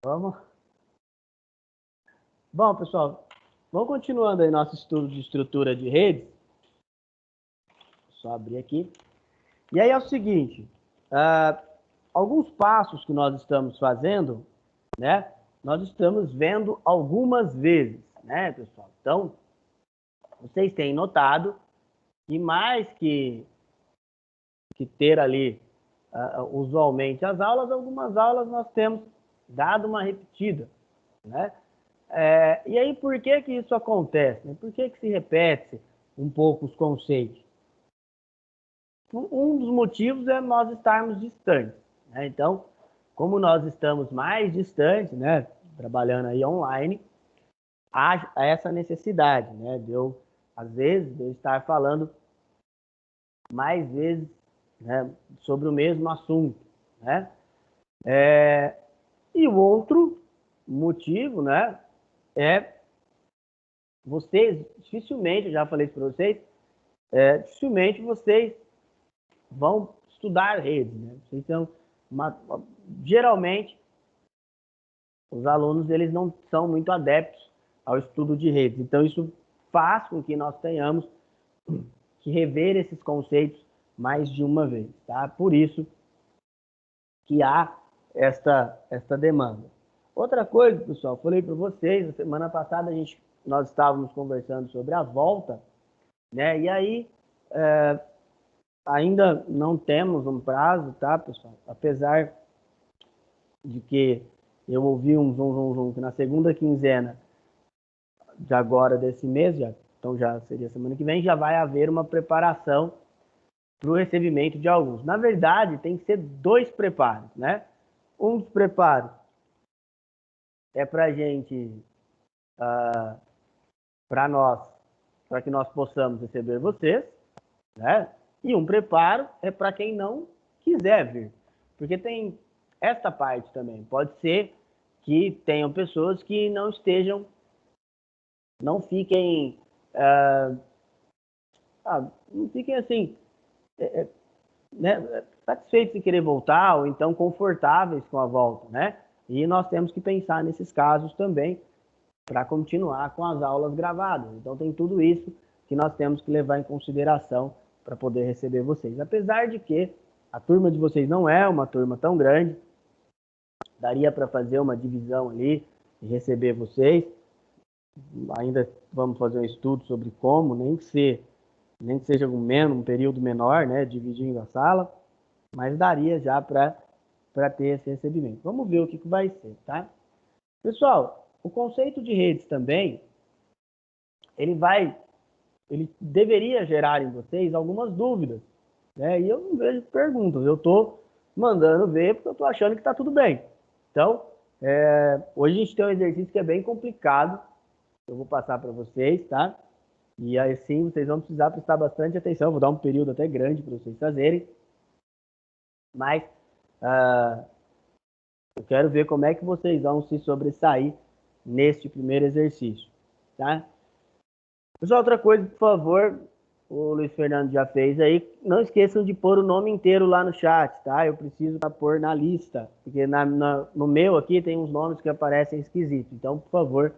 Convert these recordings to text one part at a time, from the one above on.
Vamos. Bom, pessoal, vamos continuando aí nosso estudo de estrutura de redes. Só abrir aqui. E aí é o seguinte, alguns passos que nós estamos fazendo, né? Nós estamos vendo algumas vezes, né, pessoal? Então, vocês têm notado que mais que ter ali usualmente as aulas, algumas aulas nós temos dado uma repetida, né? E aí, por que que isso acontece? Por que que se repete um pouco os conceitos? Um dos motivos é nós estarmos distantes, né? Então, como nós estamos mais distantes, né, trabalhando aí online, há essa necessidade, né, às vezes, de eu estar falando mais vezes, né, sobre o mesmo assunto, né? E o outro motivo, né, é vocês, dificilmente, eu já falei isso para vocês, dificilmente vocês vão estudar redes, né? Então, geralmente, os alunos eles não são muito adeptos ao estudo de redes. Então, isso faz com que nós tenhamos que rever esses conceitos mais de uma vez, tá? Por isso que há esta demanda. Outra coisa, pessoal, falei para vocês, na semana passada nós estávamos conversando sobre a volta, né? E aí, ainda não temos um prazo, tá, pessoal? Apesar de que eu ouvi um zum, que na segunda quinzena de agora desse mês, então já seria semana que vem, já vai haver uma preparação para o recebimento de alunos. Na verdade, tem que ser 2 preparos, né? Um dos preparos é para a gente, para que nós possamos receber vocês, né? E um preparo é para quem não quiser vir, porque tem esta parte também. Pode ser que tenham pessoas que não fiquem, não fiquem assim, né, satisfeitos em querer voltar ou então confortáveis com a volta, né? E nós temos que pensar nesses casos também para continuar com as aulas gravadas. Então tem tudo isso que nós temos que levar em consideração para poder receber vocês. Apesar de que a turma de vocês não é uma turma tão grande, daria para fazer uma divisão ali e receber vocês. Ainda vamos fazer um estudo sobre como, nem que seja um período menor, né, dividindo a sala, mas daria já para ter esse recebimento. Vamos ver o que vai ser, tá? Pessoal, o conceito de redes também, ele deveria gerar em vocês algumas dúvidas, né? E eu não vejo perguntas, eu estou mandando ver porque eu estou achando que está tudo bem. Então, hoje a gente tem um exercício que é bem complicado, eu vou passar para vocês, tá? E aí sim, vocês vão precisar prestar bastante atenção, vou dar um período até grande para vocês fazerem, mas eu quero ver como é que vocês vão se sobressair neste primeiro exercício, tá? Pessoal, outra coisa, por favor, o Luiz Fernando já fez aí, não esqueçam de pôr o nome inteiro lá no chat, tá? Eu preciso pôr na lista, porque no meu aqui tem uns nomes que aparecem esquisitos. Então, por favor,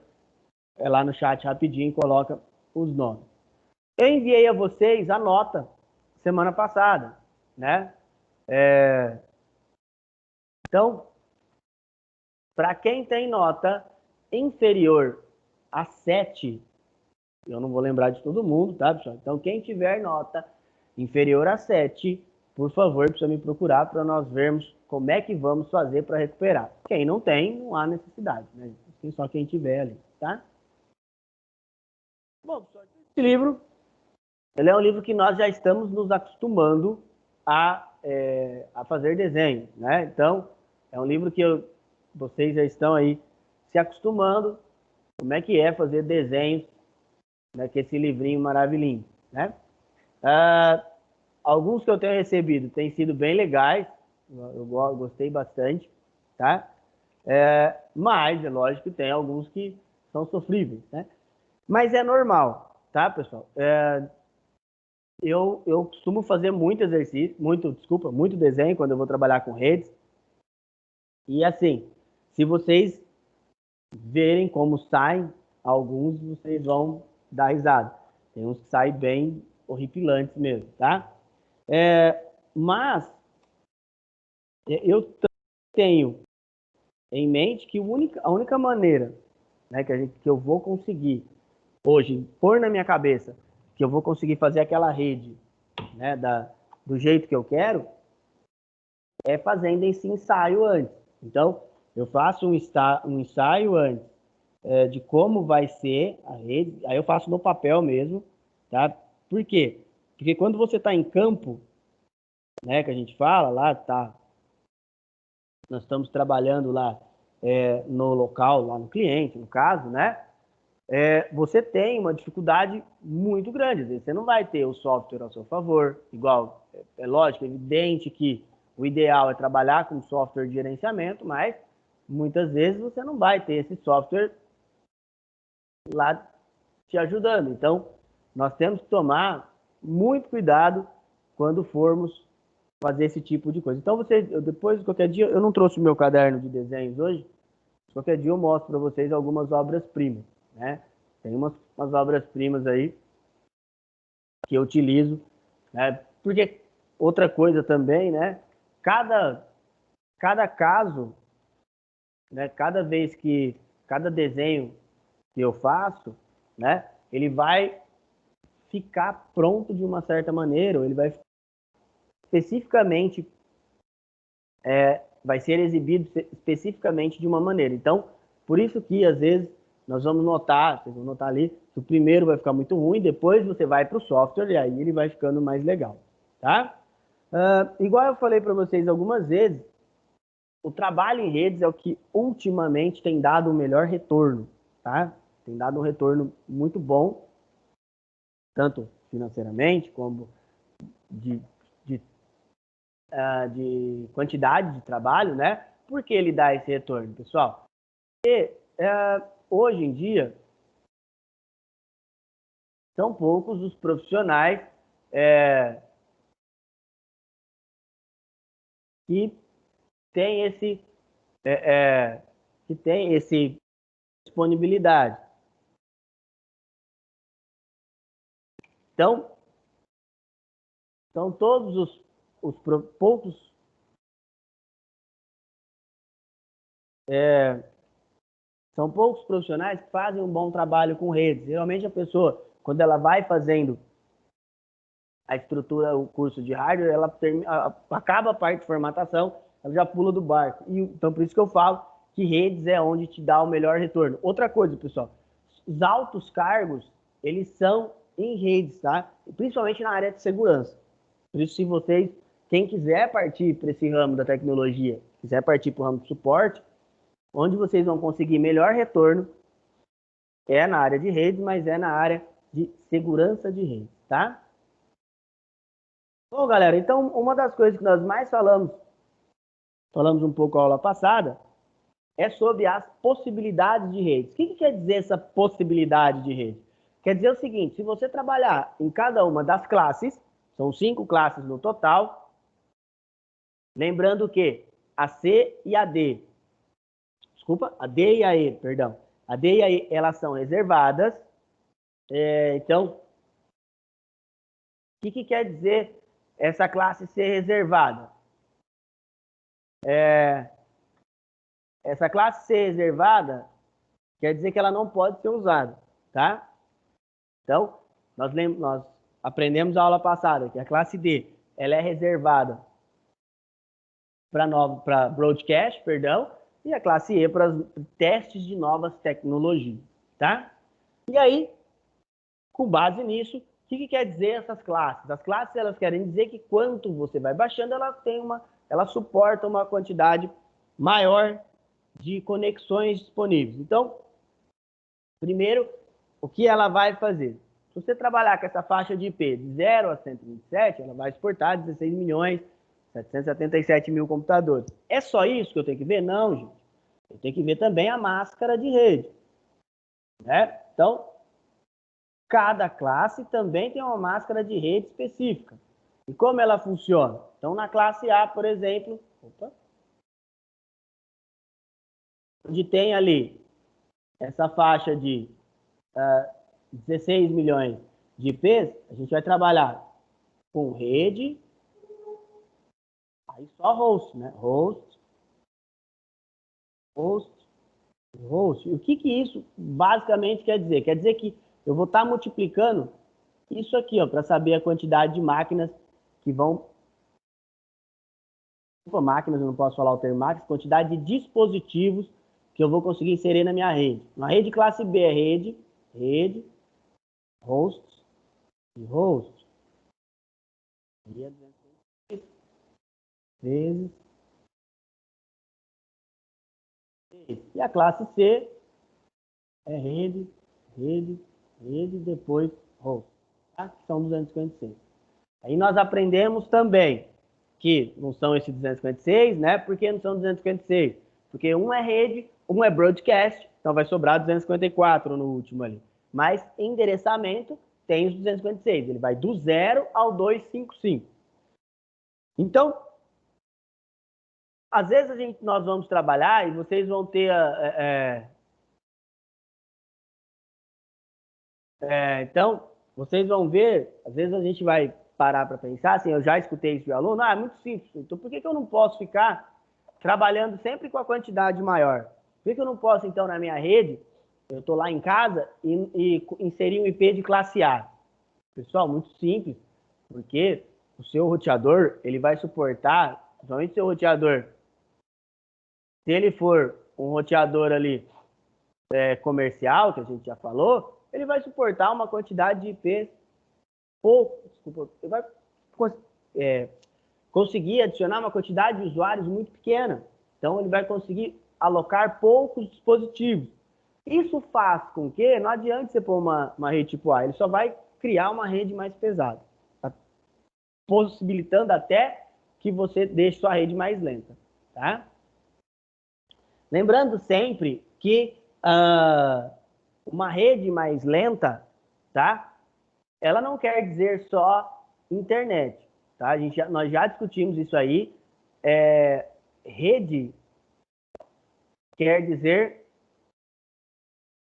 lá no chat rapidinho e coloca os nomes. Eu enviei a vocês a nota semana passada, né? Então, para quem tem nota inferior a 7, eu não vou lembrar de todo mundo, tá, pessoal? Então, quem tiver nota inferior a 7, por favor, precisa me procurar para nós vermos como é que vamos fazer para recuperar. Quem não tem, não há necessidade, né? Tem só quem tiver ali, tá? Bom, pessoal, esse livro, ele é um livro que nós já estamos nos acostumando a fazer desenho, né? Então, é um livro que vocês já estão aí se acostumando como é que é fazer desenhos, né, com esse livrinho maravilhinho, né? Alguns que eu tenho recebido têm sido bem legais, eu gostei bastante, tá? Mas é lógico que tem alguns que são sofríveis, né? Mas é normal, tá, pessoal? Eu costumo fazer muito exercício, muito desenho quando eu vou trabalhar com redes. E assim, Se vocês verem como saem alguns, vocês vão dar risada. Tem uns que saem bem horripilantes mesmo, tá? Mas eu tenho em mente que a única maneira, né, que eu vou conseguir hoje pôr na minha cabeça que eu vou conseguir fazer aquela rede, né, do jeito que eu quero, é fazendo esse ensaio antes. Então, eu faço um ensaio antes de como vai ser a rede, aí eu faço no papel mesmo, tá? Por quê? Porque quando você está em campo, né, que a gente fala lá, tá? Nós estamos trabalhando lá no local, lá no cliente, no caso, né? Você tem uma dificuldade muito grande. Você não vai ter o software ao seu favor, igual, é lógico, é evidente que o ideal é trabalhar com software de gerenciamento, mas muitas vezes você não vai ter esse software lá te ajudando. Então, nós temos que tomar muito cuidado quando formos fazer esse tipo de coisa. Então, depois, qualquer dia, eu não trouxe o meu caderno de desenhos hoje, qualquer dia eu mostro para vocês algumas obras-primas, né? Tem umas obras-primas aí que eu utilizo, né? Porque outra coisa também, né? Cada caso, né? Cada desenho que eu faço, né? Ele vai ficar pronto de uma certa maneira, ou ele vai especificamente vai ser exibido especificamente de uma maneira. Então, por isso que às vezes nós vamos notar, vocês vão notar ali, que o primeiro vai ficar muito ruim, depois você vai para o software e aí ele vai ficando mais legal, tá? Igual eu falei para vocês algumas vezes, o trabalho em redes é o que ultimamente tem dado o melhor retorno, tá? Tem dado um retorno muito bom, tanto financeiramente como de, de, de quantidade de trabalho, né? Por que ele dá esse retorno, pessoal? Porque hoje em dia são poucos os profissionais que têm esse disponibilidade. Então, são todos poucos são poucos profissionais que fazem um bom trabalho com redes. Geralmente a pessoa, quando ela vai fazendo a estrutura, o curso de hardware, acaba a parte de formatação, ela já pula do barco. Então, por isso que eu falo que redes é onde te dá o melhor retorno. Outra coisa, pessoal, os altos cargos, eles são em redes, tá? Principalmente na área de segurança. Por isso, se vocês, quem quiser partir para esse ramo da tecnologia, quiser partir para o ramo de suporte, onde vocês vão conseguir melhor retorno é na área de redes, mas é na área de segurança de redes, tá? Bom, galera, então uma das coisas que nós mais falamos um pouco na aula passada, é sobre as possibilidades de redes. O que quer dizer essa possibilidade de rede? Quer dizer o seguinte, se você trabalhar em cada uma das classes, são 5 classes no total, lembrando que a C e a D, a D e a E, perdão, a D e a E, elas são reservadas, então, o que quer dizer essa classe ser reservada? Essa classe ser reservada quer dizer que ela não pode ser usada, tá? Então, nós aprendemos na aula passada que a classe D ela é reservada para broadcast, perdão, e a classe E para testes de novas tecnologias, tá? E aí, com base nisso, o que quer dizer essas classes? As classes elas querem dizer que quanto você vai baixando, ela suporta uma quantidade maior de conexões disponíveis. Então, primeiro, o que ela vai fazer? Se você trabalhar com essa faixa de IP de 0 a 127, ela vai suportar 16 milhões 777 mil computadores. É só isso que eu tenho que ver? Não, gente. Eu tenho que ver também a máscara de rede, né? Então, cada classe também tem uma máscara de rede específica. E como ela funciona? Então, na classe A, por exemplo... onde tem ali essa faixa de 16 milhões de IPs, a gente vai trabalhar com rede, aí só host, né? Host. E o que isso basicamente quer dizer? Quer dizer que eu vou estar multiplicando isso aqui, ó, para saber a quantidade de máquinas que vão... Máquinas, eu não posso falar o termo máquinas, quantidade de dispositivos que eu vou conseguir inserir na minha rede. Uma rede classe B é rede, hosts e host. Vezes. E a classe C é rede, depois host. Tá? Que são 256. Aí nós aprendemos também que não são esses 256, né? Por que não são 256? Porque um é rede, um é broadcast, então vai sobrar 254 no último ali. Mas endereçamento tem os 256, ele vai do 0 ao 255. Então, às vezes nós vamos trabalhar e vocês vão ter então, vocês vão ver, às vezes a gente vai parar para pensar, assim, eu já escutei isso de aluno, é muito simples, então por que eu não posso ficar trabalhando sempre com a quantidade maior? Por que eu não posso, então, na minha rede, eu estou lá em casa e inserir um IP de classe A? Pessoal, muito simples, porque o seu roteador, ele vai suportar, principalmente o seu roteador, se ele for um roteador ali comercial, que a gente já falou, ele vai suportar uma quantidade de IPs ele vai conseguir adicionar uma quantidade de usuários muito pequena. Então, ele vai conseguir alocar poucos dispositivos. Isso faz com que não adianta você pôr uma rede tipo A, ele só vai criar uma rede mais pesada, tá? Possibilitando até que você deixe sua rede mais lenta. Tá? Lembrando sempre que uma rede mais lenta, tá? Ela não quer dizer só internet, tá? Nós já discutimos isso aí. Rede quer dizer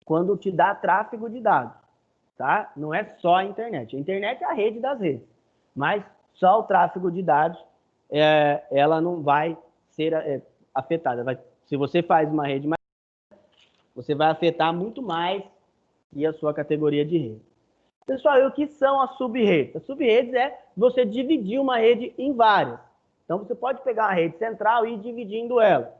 quando te dá tráfego de dados, tá? Não é só a internet. A internet é a rede das redes, mas só o tráfego de dados, ela não vai ser afetada. Se você faz uma rede mais, você vai afetar muito mais que a sua categoria de rede. Pessoal, e o que são as sub-redes? As sub-redes é você dividir uma rede em várias. Então, você pode pegar a rede central e ir dividindo ela.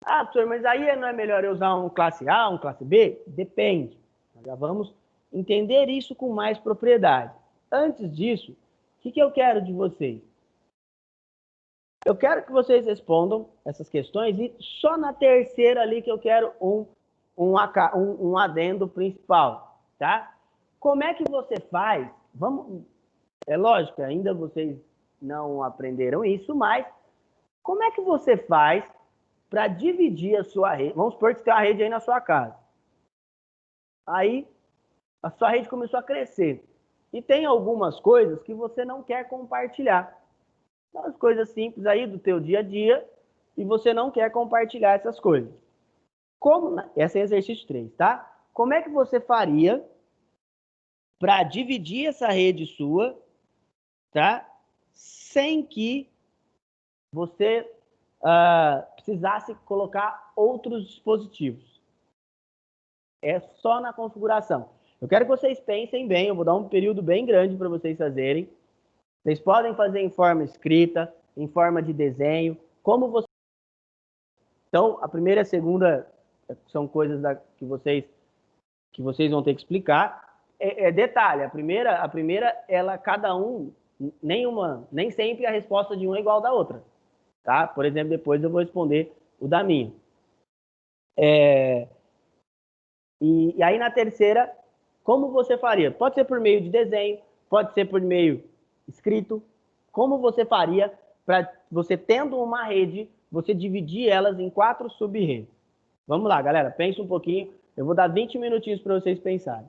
Ah, professor, mas aí não é melhor eu usar um classe A, um classe B? Depende. Nós já vamos entender isso com mais propriedade. Antes disso, o que eu quero de vocês? Eu quero que vocês respondam essas questões e só na terceira ali que eu quero um adendo principal, tá? Como é que você faz? É lógico, ainda vocês não aprenderam isso, mas como é que você faz para dividir a sua rede? Vamos supor que você tem uma rede aí na sua casa. Aí a sua rede começou a crescer. E tem algumas coisas que você não quer compartilhar. As coisas simples aí do teu dia a dia e você não quer compartilhar essas coisas. Esse é exercício 3, tá? Como é que você faria para dividir essa rede sua, tá? Sem que você precisasse colocar outros dispositivos. É só na configuração. Eu quero que vocês pensem bem, eu vou dar um período bem grande para vocês fazerem. Vocês podem fazer em forma escrita, em forma de desenho, como você... Então, a primeira e a segunda são coisas que vocês vão ter que explicar. Detalhe, a primeira, ela, cada um, nem sempre a resposta de um é igual da outra. Tá? Por exemplo, depois eu vou responder o da minha. E aí, na terceira, como você faria? Pode ser por meio de desenho, pode ser por meio escrito. Como você faria para você, tendo uma rede, você dividir elas em 4 sub-redes? Vamos lá, galera, pensa um pouquinho. Eu vou dar 20 minutinhos para vocês pensarem.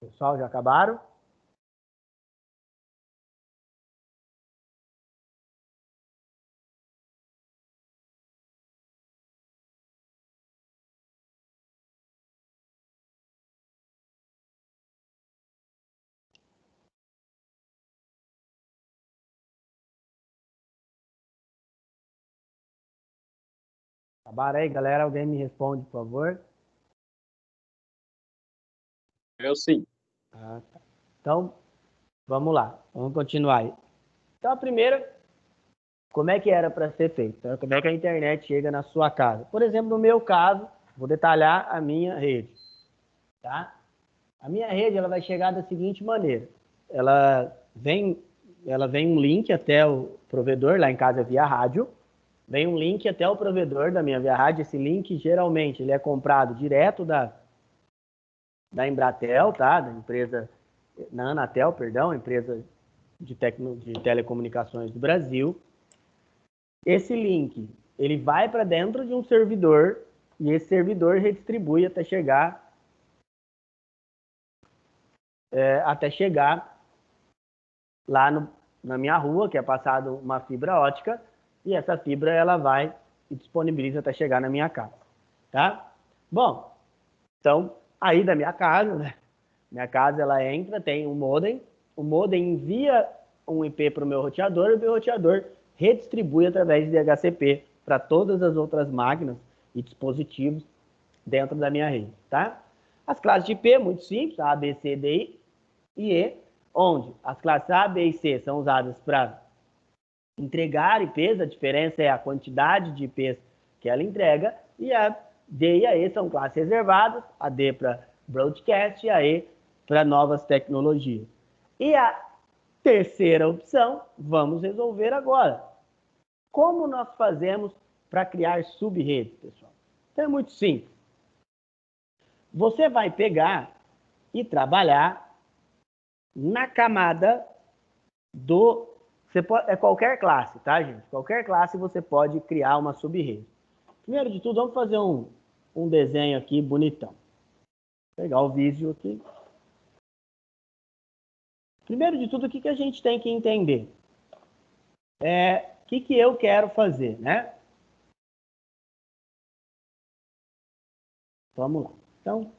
Pessoal, já acabaram? Acabaram aí, galera? Alguém me responde, por favor? Eu sim. Ah, tá. Então, vamos lá. Vamos continuar aí. Então, a primeira, como é que era para ser feito? Então, como é que a internet chega na sua casa? Por exemplo, no meu caso, vou detalhar a minha rede, tá? A minha rede, ela vai chegar da seguinte maneira. Ela vem, ela vem um link até o provedor, lá em casa via rádio, vem um link até o provedor da minha via rádio. Esse link, geralmente, ele é comprado direto da Embratel, tá? Da empresa, na Anatel, perdão, empresa de telecomunicações do Brasil. Esse link, ele vai para dentro de um servidor e esse servidor redistribui até chegar lá na minha rua, que é passado uma fibra ótica, e essa fibra ela vai e disponibiliza até chegar na minha casa, tá? Bom, então, aí da minha casa, né? Minha casa, ela entra, tem um modem, o modem envia um IP para o meu roteador, e o meu roteador redistribui através de DHCP para todas as outras máquinas e dispositivos dentro da minha rede, tá? As classes de IP, muito simples, A, B, C, D, I e E, onde as classes A, B e C são usadas para entregar IPs, a diferença é a quantidade de IPs que ela entrega, e a D e a E são classes reservadas, a D para broadcast e a E para novas tecnologias. E a terceira opção, vamos resolver agora. Como nós fazemos para criar sub-redes, pessoal? Então é muito simples. Você vai pegar e trabalhar na camada do... é qualquer classe, tá, gente? Qualquer classe você pode criar uma sub-rede. Primeiro de tudo, vamos fazer um desenho aqui bonitão. Vou pegar o vídeo aqui. Primeiro de tudo, o que a gente tem que entender? O que eu quero fazer, né? Vamos lá. Então,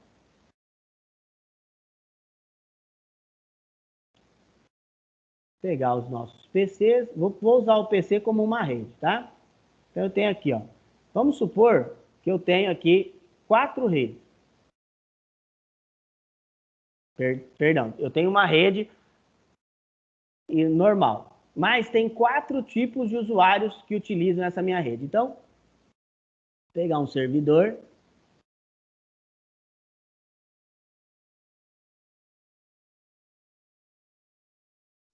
pegar os nossos PCs. Vou usar o PC como uma rede, tá? Então, eu tenho aqui, ó. Vamos supor que eu tenho aqui 4 redes. Perdão, eu tenho uma rede normal. Mas tem 4 tipos de usuários que utilizam essa minha rede. Então, vou pegar um servidor.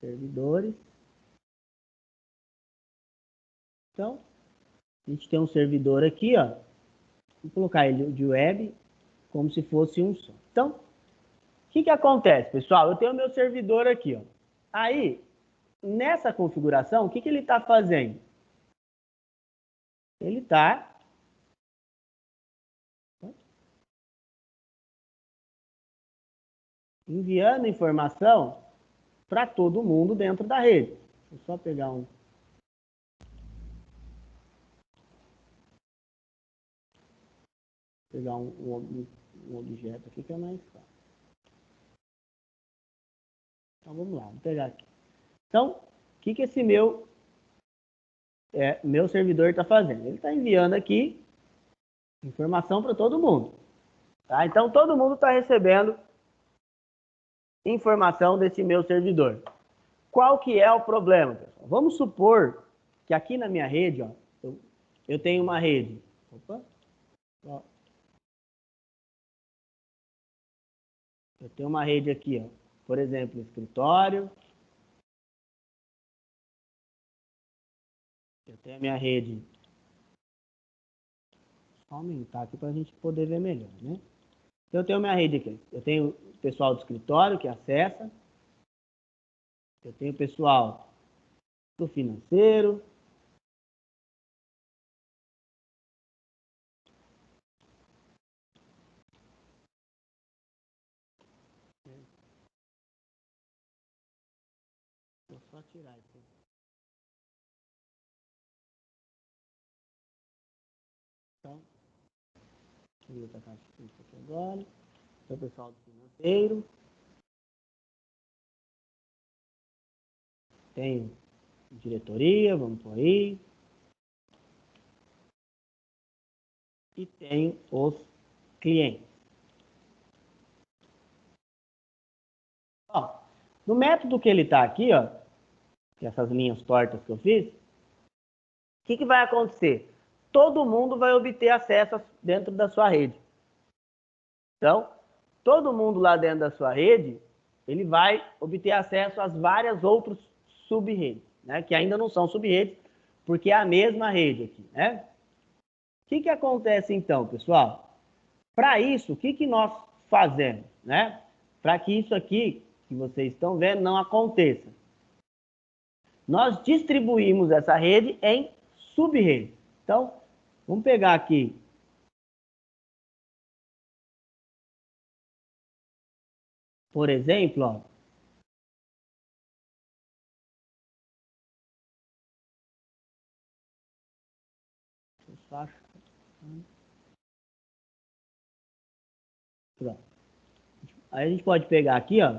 Servidores. Então, a gente tem um servidor aqui, ó. Vou colocar ele de web como se fosse um só. Então, o que acontece, pessoal? Eu tenho o meu servidor aqui, ó. Aí, nessa configuração, o que ele está fazendo? Ele está enviando informação para todo mundo dentro da rede. Vou só pegar um objeto aqui que é mais fácil. Então, vamos lá, vou pegar aqui. Então, o que esse meu servidor está fazendo? Ele está enviando aqui informação para todo mundo. Tá? Então, todo mundo está recebendo informação desse meu servidor. Qual que é o problema, pessoal? Vamos supor que aqui na minha rede, ó, eu tenho uma rede. Opa, ó. Eu tenho uma rede aqui, ó. Por exemplo, escritório. Eu tenho a minha rede. Vou aumentar aqui para a gente poder ver melhor, né? Eu tenho a minha rede aqui. Eu tenho o pessoal do escritório que acessa. Eu tenho o pessoal do financeiro. só tirar isso aqui. Então, deixa eu tacar isso aqui agora. Então, pessoal do financeiro. Tem diretoria, vamos por aí. E tem os clientes. Ó, no método que ele está aqui, ó, que essas linhas tortas que eu fiz, o que vai acontecer? Todo mundo vai obter acesso dentro da sua rede. Então, todo mundo lá dentro da sua rede, ele vai obter acesso às várias outras sub-redes, né? Que ainda não são sub-redes, porque é a mesma rede aqui, né? O que acontece então, pessoal? Para isso, o que nós fazemos, né? Para que isso aqui, que vocês estão vendo, não aconteça. Nós distribuímos essa rede em sub-redes. Então, vamos pegar aqui. Por exemplo, ó. Pronto. Aí a gente pode pegar aqui, ó.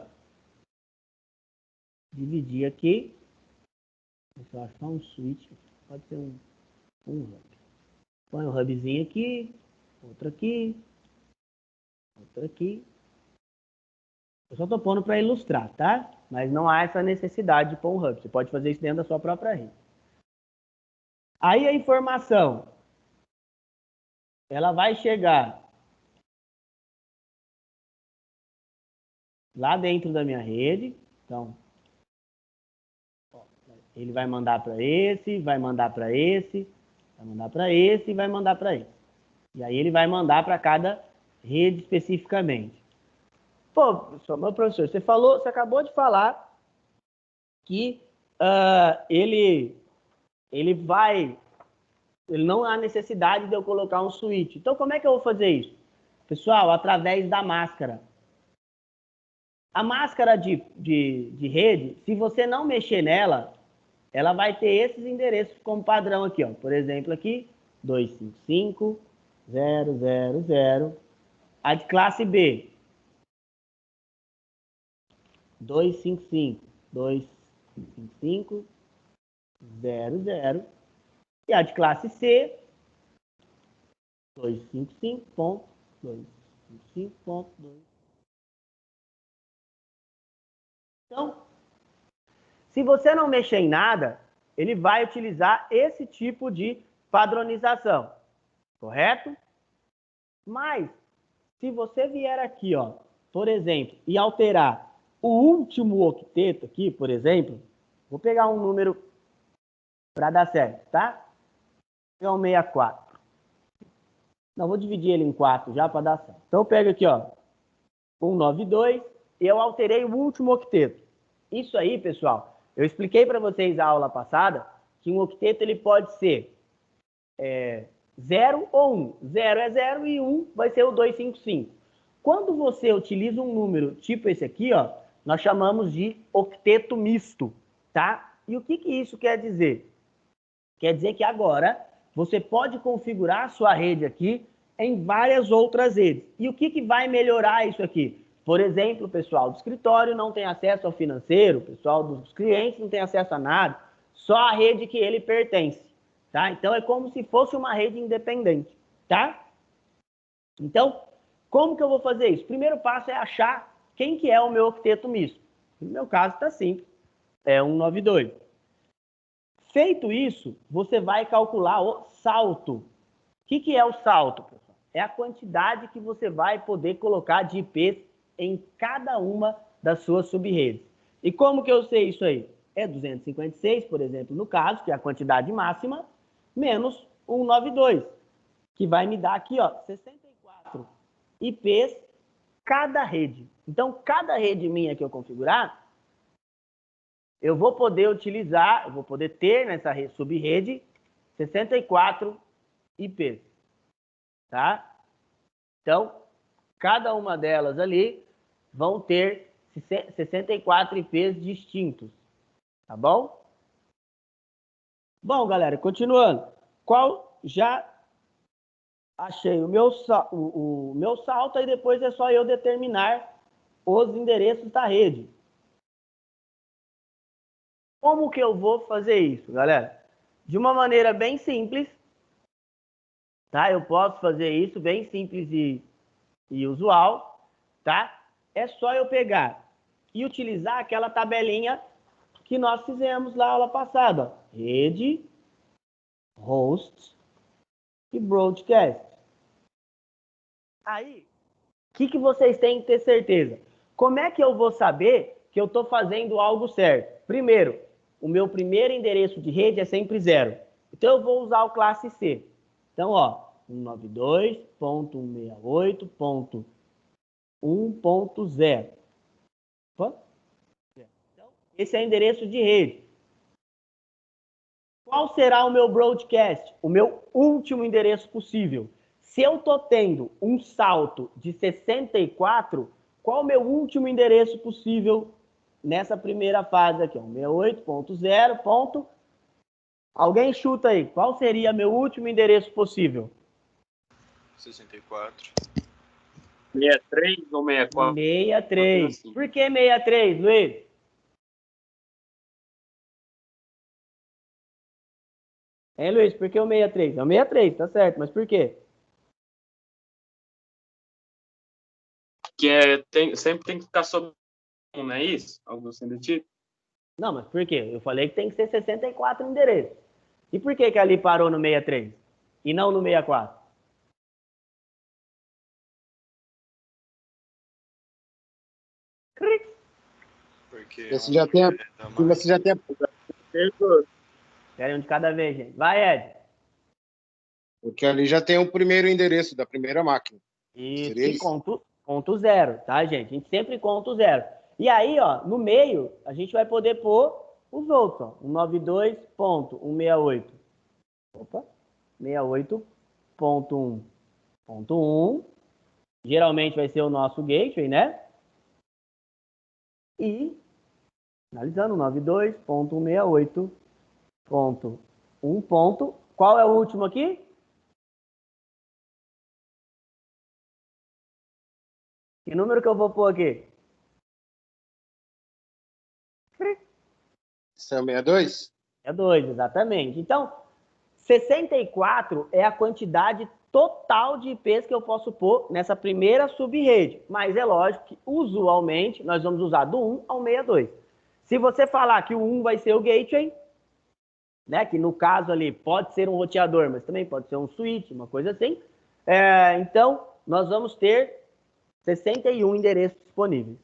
Dividir aqui. Vou achar um switch. Pode ser um hub. Põe um hubzinho aqui. Outro aqui. Outro aqui. Eu só estou pondo para ilustrar, tá? Mas não há essa necessidade de pôr um hub. Você pode fazer isso dentro da sua própria rede. Aí a informação, ela vai chegar lá dentro da minha rede. Então, ó, ele vai mandar para esse, vai mandar para esse, vai mandar para esse e vai mandar para esse. E aí ele vai mandar para cada rede especificamente. Pô, meu professor, você acabou de falar que ele não há necessidade de eu colocar um switch. Então, como é que eu vou fazer isso? Pessoal, através da máscara. A máscara de rede, se você não mexer nela, ela vai ter esses endereços como padrão aqui, ó. Por exemplo, aqui, 255.0.0.0. A de classe B, 255.255.0.0. E a de classe C, 255.255.2. Então, se você não mexer em nada, ele vai utilizar esse tipo de padronização, correto? Mas, se você vier aqui, ó, por exemplo, e alterar o último octeto aqui, por exemplo, vou pegar um número para dar certo, tá? É um 64. Não, vou dividir ele em 4 já para dar certo. Então, eu pego aqui, ó, 192, e eu alterei o último octeto. Isso aí, pessoal, eu expliquei para vocês na aula passada que um octeto ele pode ser 0 ou 1. 0 é 0 e 1 vai ser o 255. Quando você utiliza um número tipo esse aqui, ó, nós chamamos de octeto misto, tá? E o que isso quer dizer? Quer dizer que agora você pode configurar a sua rede aqui em várias outras redes. E o que vai melhorar isso aqui? Por exemplo, o pessoal do escritório não tem acesso ao financeiro, o pessoal dos clientes não tem acesso a nada, só a rede que ele pertence, tá? Então, é como se fosse uma rede independente, tá? Então, como que eu vou fazer isso? O primeiro passo é achar quem que é o meu octeto misto. No meu caso, está simples, é 192. Feito isso, você vai calcular o salto. O que é o salto, pessoal? É a quantidade que você vai poder colocar de IPs em cada uma das suas sub-redes. E como que eu sei isso aí? É 256, por exemplo, no caso, que é a quantidade máxima, menos 192, que vai me dar aqui, ó, 64 IPs cada rede. Então, cada rede minha que eu configurar, eu vou poder utilizar, eu vou poder ter nessa sub-rede 64 IPs, tá? Então, cada uma delas ali vão ter 64 IPs distintos, Tá bom? Bom, galera, continuando. Já achei o meu salto, e depois é só eu determinar os endereços da rede. Como que eu vou fazer isso, galera? De uma maneira bem simples, tá? Eu posso fazer isso bem simples e usual, tá? É só eu pegar e utilizar aquela tabelinha que nós fizemos na aula passada. Rede, host e broadcast. Aí, o que vocês têm que ter certeza? Como é que eu vou saber que eu estou fazendo algo certo? Primeiro, o meu primeiro endereço de rede é sempre 0. Então, eu vou usar o classe C. Então, ó, 192.168.1.0. Então, esse é o endereço de rede. Qual será o meu broadcast? O meu último endereço possível. Se eu estou tendo um salto de 64, qual o meu último endereço possível nessa primeira fase aqui? 68.0. Alguém chuta aí. Qual seria meu último endereço possível? 64. 63 ou 64? 63. Por que 63, Luiz? Hein, Luiz? Por que o 63? É o 63, tá certo. Mas por quê? Sempre tem que ficar sobre 1, não é isso? Algo assim do tipo? Não, mas por quê? Eu falei que tem que ser 64 endereços. E por que ali parou no 63 e não no 64? Porque Você já tem você já tem Querem um de cada vez, gente. Vai, Ed. porque ali já tem o primeiro endereço da primeira máquina. Isso, Seria e isso? conto zero, tá, gente? A gente sempre conta o zero. E aí, ó, no meio, a gente vai poder pôr os outros, ó. 192.168. Opa. 68.1.1. Geralmente vai ser o nosso gateway, né? E, analisando, 92.168.1. Qual é o último aqui? Que número que eu vou pôr aqui? Isso é o 62? É 2, exatamente. Então, 64 é a quantidade total de IPs que eu posso pôr nessa primeira sub-rede. Mas é lógico que, usualmente, nós vamos usar do 1 ao 62. Se você falar que o 1 vai ser o gateway, né, que no caso ali pode ser um roteador, mas também pode ser um switch, uma coisa assim, então nós vamos ter 61 endereços disponíveis.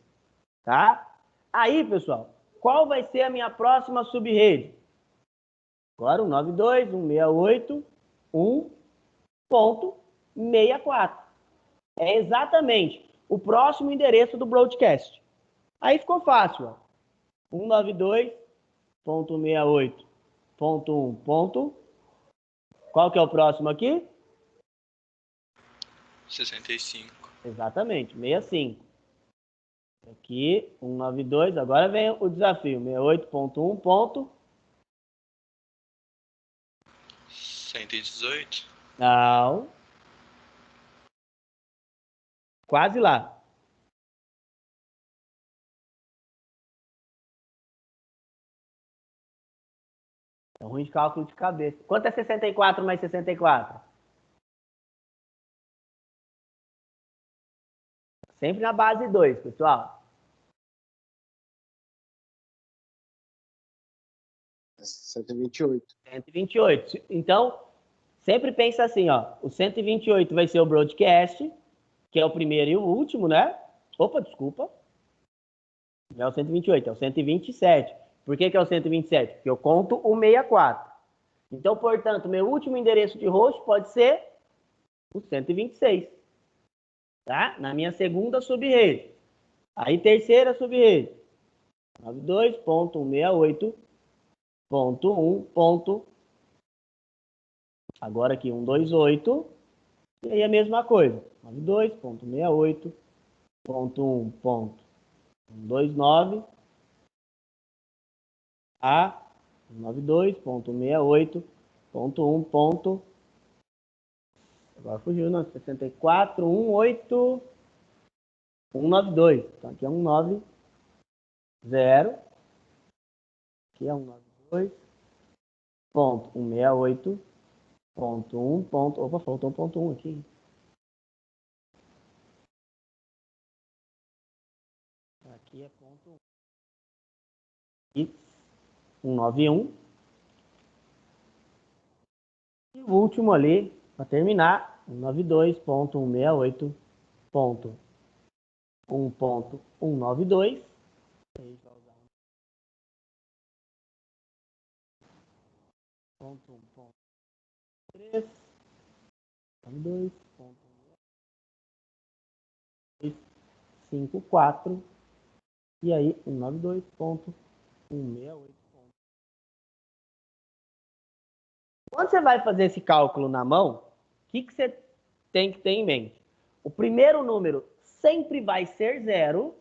Tá? Aí, pessoal, qual vai ser a minha próxima sub-rede? Agora, 192.168.1.64. É exatamente o próximo endereço do broadcast. Aí ficou fácil, ó. 192.168.1. Qual que é o próximo aqui? 65. Exatamente, 65. Aqui, 192. Agora vem o desafio. 68.1. 118. Não. Quase lá. É ruim de cálculo de cabeça. Quanto é 64 mais 64? Sempre na base 2, pessoal. 128. 128. Então, sempre pensa assim, ó. O 128 vai ser o broadcast, que é o primeiro e o último, né? Opa, desculpa. Não é o 128, é o 127. Por que é o 127? Porque eu conto o 64. Então, portanto, meu último endereço de host pode ser o 126. Tá? Na minha segunda sub-rede. Aí, terceira sub-rede. 92.168.1. Agora aqui, 128. E aí a mesma coisa. 92.168.1.129. a 192.168.1. Agora fugiu, não, 64.1.8.192. Então aqui é 190. Aqui é 192.168.1. Opa, faltou um ponto 1 aqui. Aqui é ponto 1. E 191. E o último ali, para terminar, 192.168.1.192. Ponto 1.3, 2.54, e aí 192.168. Quando você vai fazer esse cálculo na mão, o que você tem que ter em mente? O primeiro número sempre vai ser 0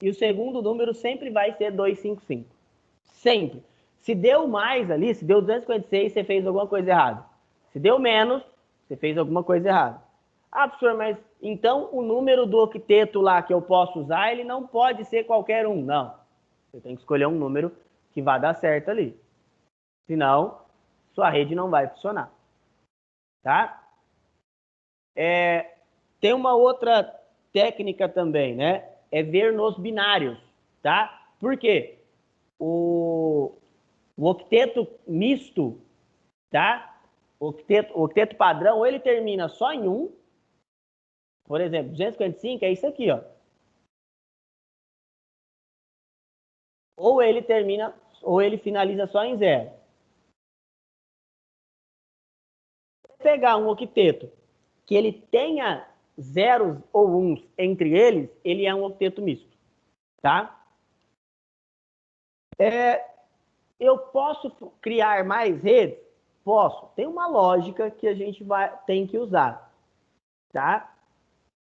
e o segundo número sempre vai ser 255. Sempre. Se deu mais ali, se deu 256, você fez alguma coisa errada. Se deu menos, você fez alguma coisa errada. Ah, professor, mas então o número do octeto lá que eu posso usar, ele não pode ser qualquer um. Não. Você tem que escolher um número que vá dar certo ali. Senão, sua rede não vai funcionar. Tá? Tem uma outra técnica também, né? É ver nos binários. Tá? Por quê? O octeto misto, tá? O octeto padrão, ou ele termina só em 1, por exemplo, 255 é isso aqui, ó. Ou ele termina, ou ele finaliza só em 0. Se pegar um octeto que ele tenha zeros ou uns entre eles, ele é um octeto misto, tá? Eu posso criar mais redes? Posso. Tem uma lógica que a gente tem que usar, tá?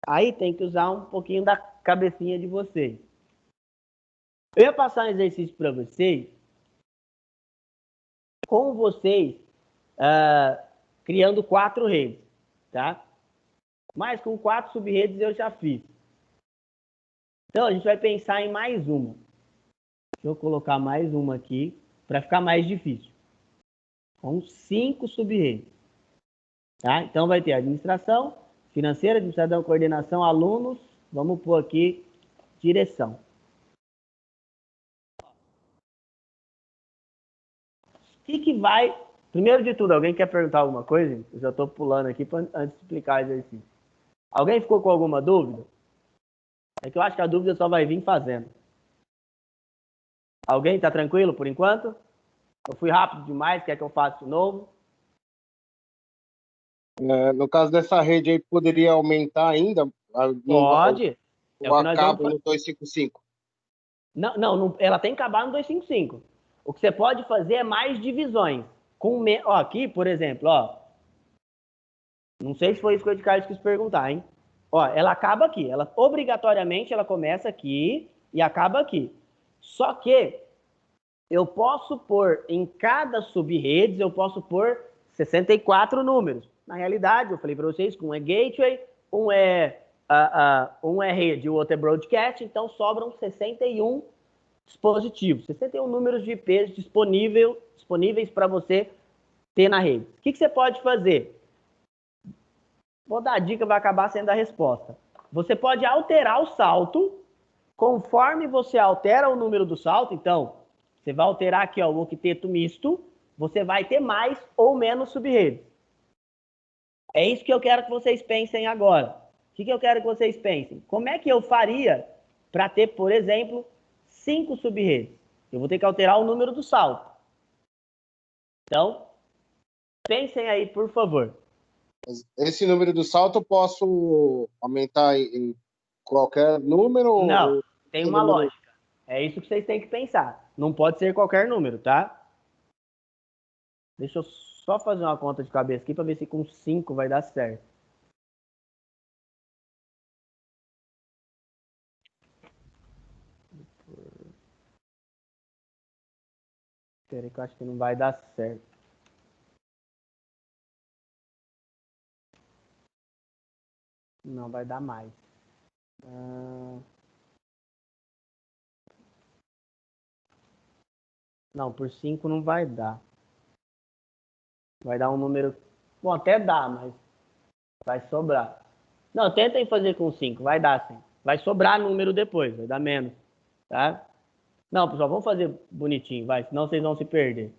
Aí tem que usar um pouquinho da cabecinha de vocês. Eu ia passar um exercício para vocês, com vocês criando 4 redes, tá? Mas com 4 sub-redes eu já fiz. Então a gente vai pensar em mais uma. Deixa eu colocar mais uma aqui para ficar mais difícil. Com 5 sub-redes. Tá? Então vai ter administração financeira, administração, coordenação, alunos. Vamos pôr aqui direção. O que vai... Primeiro de tudo, alguém quer perguntar alguma coisa? Eu já estou pulando aqui antes de explicar o exercício. Alguém ficou com alguma dúvida? É que eu acho que a dúvida só vai vir fazendo. Alguém está tranquilo por enquanto? Eu fui rápido demais, quer que eu faça de novo? No caso dessa rede aí, poderia aumentar ainda? Pode. É o acaba no 255. Não, ela tem que acabar no 255. O que você pode fazer é mais divisões. Ó, aqui, por exemplo, ó. Não sei se foi isso que o Ed Carlos quis perguntar, hein? Ó, ela acaba aqui. Ela obrigatoriamente ela começa aqui e acaba aqui. Só que eu posso pôr em cada sub-redes, eu posso pôr 64 números. Na realidade, eu falei para vocês que um é gateway, um é rede e o outro é broadcast, então sobram 61 dispositivos, 61 números de IPs disponíveis para você ter na rede. O que você pode fazer? Vou dar a dica, vai acabar sendo a resposta. Você pode alterar o salto, conforme você altera o número do salto, então, você vai alterar aqui ó, o octeto misto, você vai ter mais ou menos sub-redes. É isso que eu quero que vocês pensem agora. O que eu quero que vocês pensem? Como é que eu faria para ter, por exemplo, 5 sub-redes? Eu vou ter que alterar o número do salto. Então, pensem aí, por favor. Esse número do salto eu posso aumentar em qualquer número? Não, tem uma lógica. É isso que vocês têm que pensar. Não pode ser qualquer número, tá? Deixa eu só fazer uma conta de cabeça aqui para ver se com 5 vai dar certo. Peraí que eu acho que não vai dar certo. Não vai dar mais. Não, por 5 não vai dar. Vai dar um número... Bom, até dá, mas vai sobrar. Não, tentem fazer com 5, vai dar sim. Vai sobrar número depois, vai dar menos, tá? Não, pessoal, vamos fazer bonitinho, vai, senão vocês vão se perder.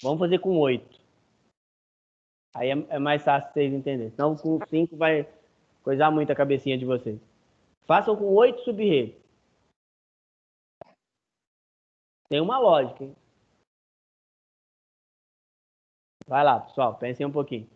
Vamos fazer com 8. Aí é mais fácil vocês entenderem. Senão com 5 vai coisar muito a cabecinha de vocês. Façam com 8 sub-redes. Tem uma lógica, hein? Vai lá, pessoal, pensem um pouquinho.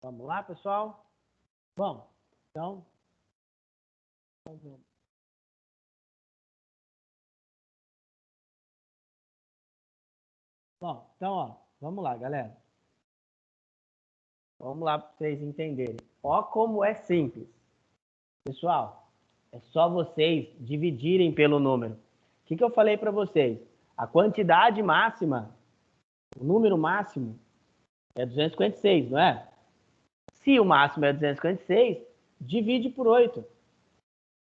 Vamos lá, pessoal? Bom, então... Bom, então, ó, vamos lá, galera. Vamos lá para vocês entenderem. Ó como é simples. Pessoal, é só vocês dividirem pelo número. O que eu falei para vocês? A quantidade máxima, o número máximo é 256, não é? Se o máximo é 256, divide por 8.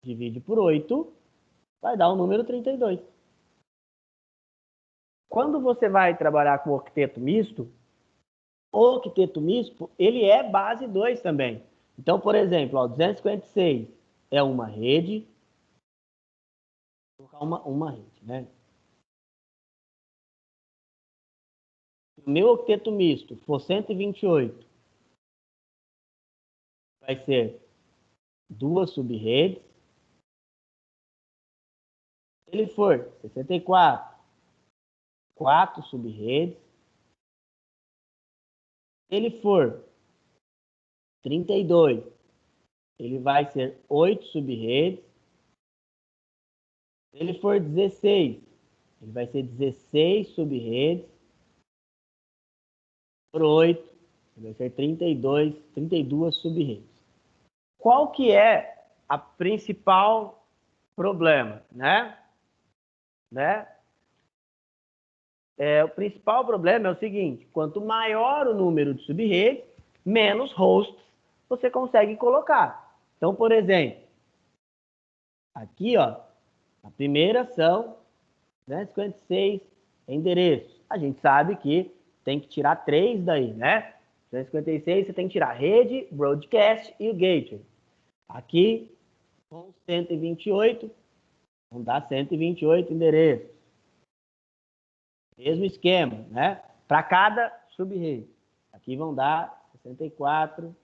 Divide por 8, vai dar o número 32. Quando você vai trabalhar com octeto misto, o octeto misto, ele é base 2 também. Então, por exemplo, ó, 256 é uma rede. Vou colocar uma rede, né? Se o meu octeto misto for 128, vai ser 2 sub-redes. Se ele for 64, 4 sub-redes. Se ele for 32, ele vai ser 8 sub-redes. Se ele for 16, ele vai ser 16 sub-redes. Por 8, ele vai ser 32 sub-redes. Qual que é a principal problema, né? O principal problema é o seguinte: quanto maior o número de sub-redes, menos hosts você consegue colocar. Então, por exemplo, aqui, ó, a primeira são 256 endereços. A gente sabe que tem que tirar 3 daí, né? 256 você tem que tirar a rede, broadcast e o gateway. Aqui, com 128, vão dar 128 endereços. Mesmo esquema, né? Para cada sub-rede. Aqui vão dar 64.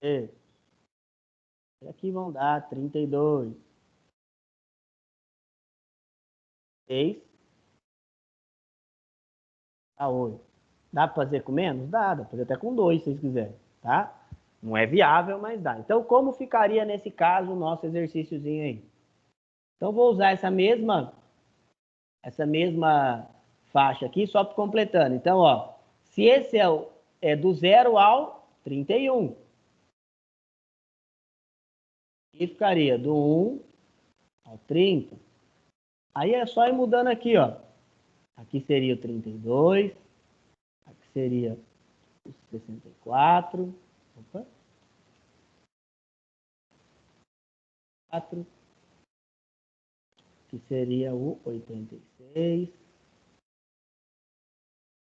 E aqui vão dar 32. 6 a 8. Dá para fazer com menos? Dá para fazer até com 2, se vocês quiserem, tá? Não é viável, mas dá. Então, como ficaria nesse caso o nosso exercíciozinho aí? Então, vou usar essa mesma faixa aqui, só completando. Então, ó, se esse é do 0 ao 31, e ficaria do 1 ao 30. Aí é só ir mudando aqui, ó. Aqui seria o 32, aqui seria o 64. Opa. 4, que seria o 86.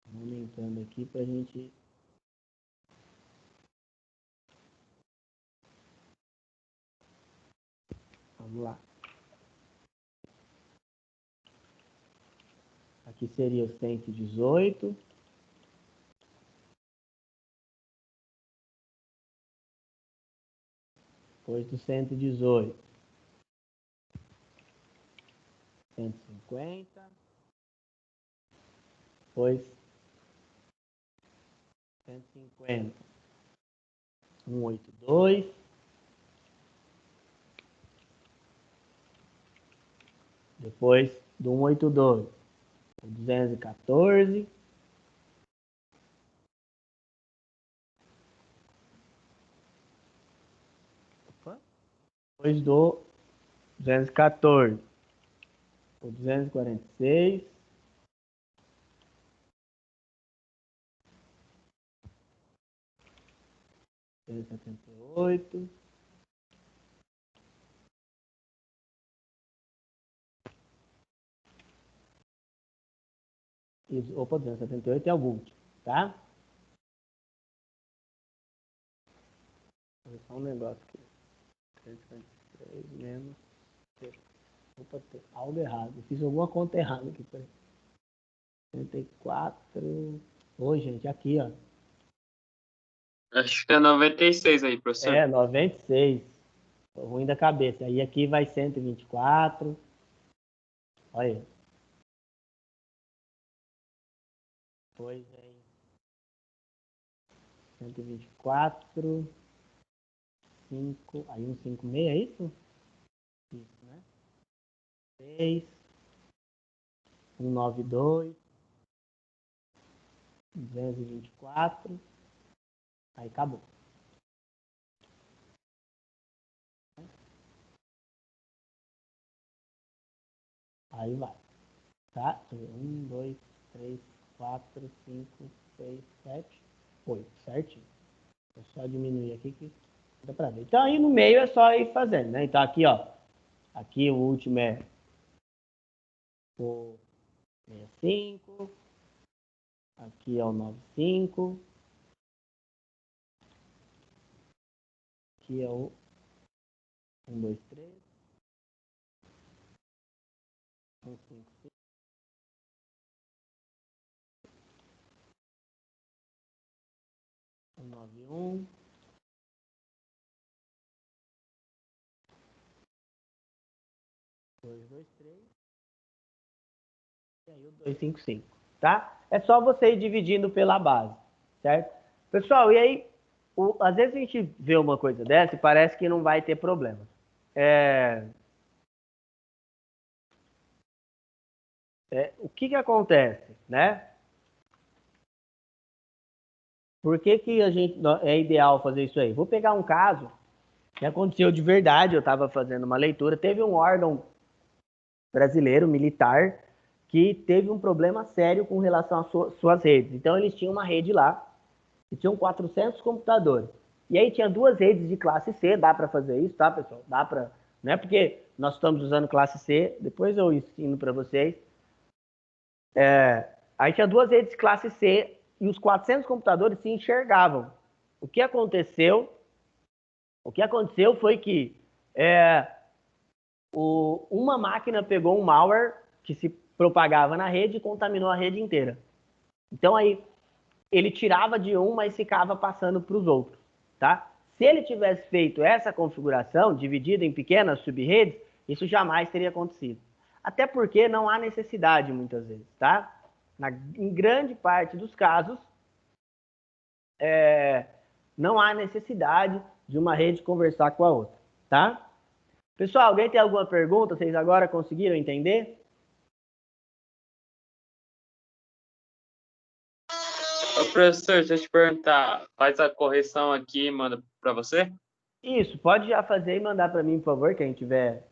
Vamos aumentando aqui para a gente... Vamos lá. Aqui seria o 118. Depois do 118. 150. Depois 150. 182. Depois do 182. O 214. Opa. Depois do 214. O 246. O 278. Opa, 278 é o último, tá? Vou ver só um negócio aqui. 353 menos... Opa, tem algo errado. Eu fiz alguma conta errada aqui. 34... Oi, gente, aqui, ó. Acho que é 96 aí, professor. É, 96. Tô ruim da cabeça. Aí aqui vai 124. Olha aí. Depois vem 124, 5, aí 156, é isso? Isso, né? 6, 192, 224, aí acabou. Aí vai, tá? 1, 2, 3, 4, 5, 6, 7, 8, certinho. Vou só diminuir aqui que dá pra ver. Então aí no meio é só ir fazendo, né? Então aqui, ó, aqui o último é o 65, aqui é o 95, aqui é o 1, 2, 3, 1, 5, 6, 1, 9, 1, 2, 2, 3, e aí o 2, 5, 5, tá? É só você ir dividindo pela base, certo? Pessoal, e aí, às vezes a gente vê uma coisa dessa e parece que não vai ter problema. O que acontece, né? Por que é ideal fazer isso aí? Vou pegar um caso que aconteceu de verdade, eu estava fazendo uma leitura, teve um órgão brasileiro, militar, que teve um problema sério com relação às suas redes. Então, eles tinham uma rede lá, e tinham 400 computadores. E aí tinha 2 redes de classe C, dá para fazer isso, tá, pessoal? Dá para, não é porque nós estamos usando classe C, depois eu ensino para vocês. Aí tinha 2 redes de classe C e os 400 computadores se enxergavam. O que aconteceu foi que uma máquina pegou um malware que se propagava na rede e contaminou a rede inteira. Então aí ele tirava de um, mas ficava passando para os outros, tá? Se ele tivesse feito essa configuração, dividida em pequenas subredes, isso jamais teria acontecido. Até porque não há necessidade, muitas vezes, tá? Em grande parte dos casos, não há necessidade de uma rede conversar com a outra, tá? Pessoal, alguém tem alguma pergunta? Vocês agora conseguiram entender? Ô, professor, deixa eu te perguntar, faz a correção aqui e manda para você? Isso, pode já fazer e mandar para mim, por favor, quem tiver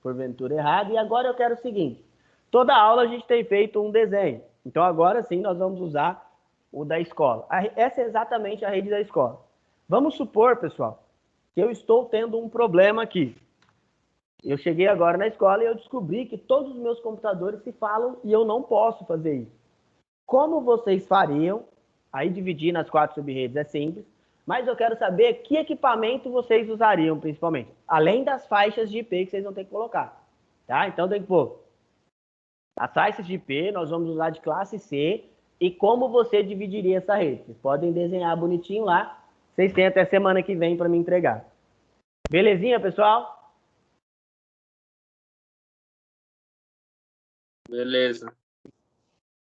porventura errado. E agora eu quero o seguinte, toda aula a gente tem feito um desenho. Então agora sim nós vamos usar o da escola. Essa é exatamente a rede da escola. Vamos supor, pessoal, que eu estou tendo um problema aqui. Eu cheguei agora na escola e eu descobri que todos os meus computadores se falam e eu não posso fazer isso. Como vocês fariam? Aí dividir nas 4 subredes é simples, mas eu quero saber que equipamento vocês usariam principalmente, além das faixas de IP que vocês vão ter que colocar, tá? Então tem que pôr as faixas de IP, nós vamos usar de classe C, e como você dividiria essa rede. Vocês podem desenhar bonitinho lá, vocês têm até semana que vem para me entregar. Belezinha, pessoal? Beleza.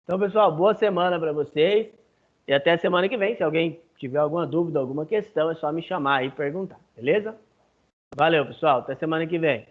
Então, pessoal, boa semana para vocês. E até semana que vem. Se alguém tiver alguma dúvida, alguma questão, é só me chamar e perguntar, beleza? Valeu, pessoal. Até semana que vem.